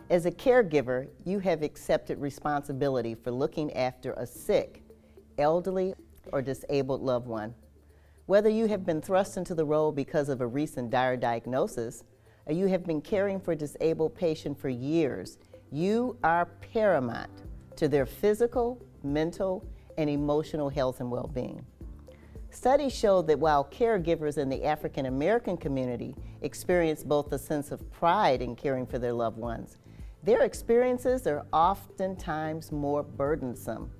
As a caregiver, you have accepted responsibility for looking after a sick, elderly, or disabled loved one. Whether you have been thrust into the role because of a recent dire diagnosis, or you have been caring for a disabled patient for years, you are paramount to their physical, mental, and emotional health and well-being. Studies show that while caregivers in the African American community experience both a sense of pride in caring for their loved ones, their experiences are oftentimes more burdensome.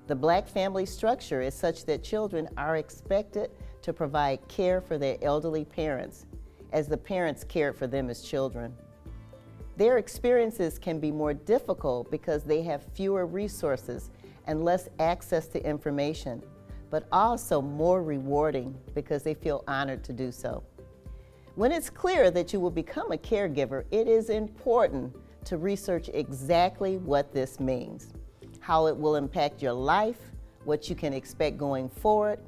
The Black family structure is such that children are expected to provide care for their elderly parents as the parents cared for them as children. Their experiences can be more difficult because they have fewer resources and less access to information, but also more rewarding because they feel honored to do so. When it's clear that you will become a caregiver, it is important to research exactly what this means, how it will impact your life, what you can expect going forward.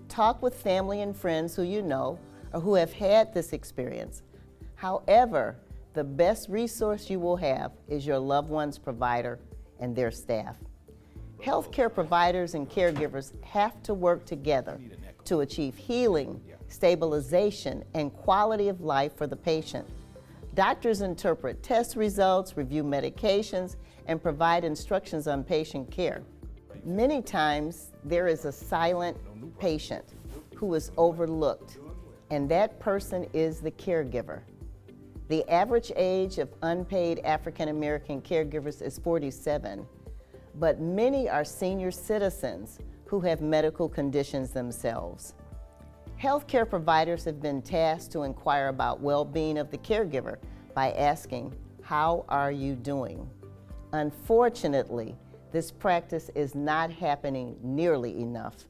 Talk with family and friends who you know or who have had this experience. However, the best resource you will have is your loved one's provider and their staff. Healthcare providers and caregivers have to work together to achieve healing, stabilization, and quality of life for the patient. Doctors interpret test results, review medications, and provide instructions on patient care. Many times, there is a silent patient who is overlooked, and that person is the caregiver. The average age of unpaid African American caregivers is 47, but many are senior citizens who have medical conditions themselves. Healthcare providers have been tasked to inquire about well-being of the caregiver by asking, "How are you doing?" Unfortunately, this practice is not happening nearly enough.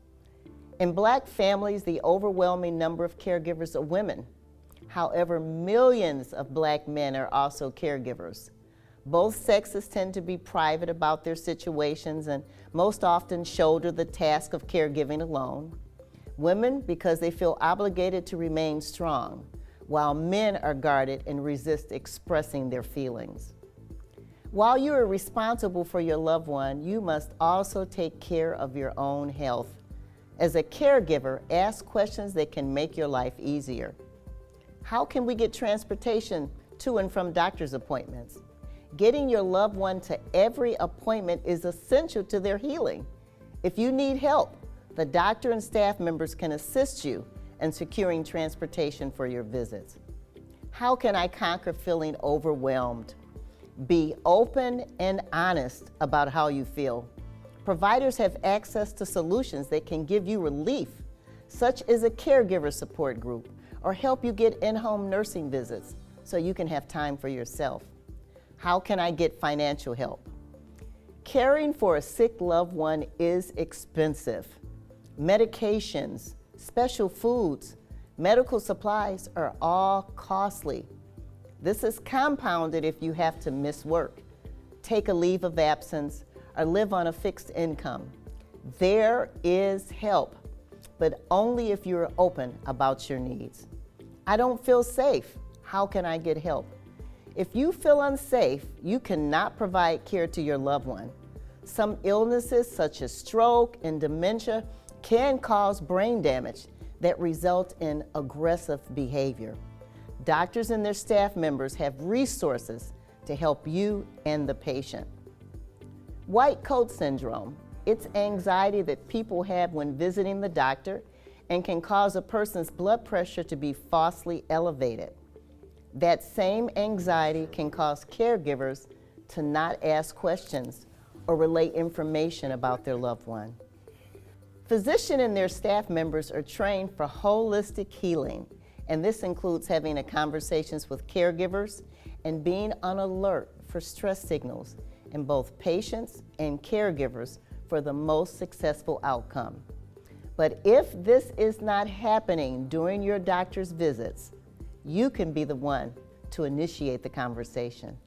In Black families, the overwhelming number of caregivers are women. However, millions of Black men are also caregivers. Both sexes tend to be private about their situations and most often shoulder the task of caregiving alone. Women, because they feel obligated to remain strong, while men are guarded and resist expressing their feelings. While you are responsible for your loved one, you must also take care of your own health. As a caregiver, ask questions that can make your life easier. How can we get transportation to and from doctor's appointments? Getting your loved one to every appointment is essential to their healing. If you need help, the doctor and staff members can assist you in securing transportation for your visits. How can I conquer feeling overwhelmed? Be open and honest about how you feel. Providers have access to solutions that can give you relief, such as a caregiver support group, or help you get in-home nursing visits so you can have time for yourself. How can I get financial help? Caring for a sick loved one is expensive. Medications, special foods, medical supplies are all costly. This is compounded if you have to miss work, take a leave of absence, or live on a fixed income. There is help, but only if you're open about your needs. I don't feel safe. How can I get help? If you feel unsafe, you cannot provide care to your loved one. Some illnesses such as stroke and dementia can cause brain damage that result in aggressive behavior. Doctors and their staff members have resources to help you and the patient. White coat syndrome. It's anxiety that people have when visiting the doctor and can cause a person's blood pressure to be falsely elevated. That same anxiety can cause caregivers to not ask questions or relay information about their loved one. Physicians and their staff members are trained for holistic healing, and this includes having conversations with caregivers and being on alert for stress signals in both patients and caregivers for the most successful outcome. But if this is not happening during your doctor's visits, you can be the one to initiate the conversation.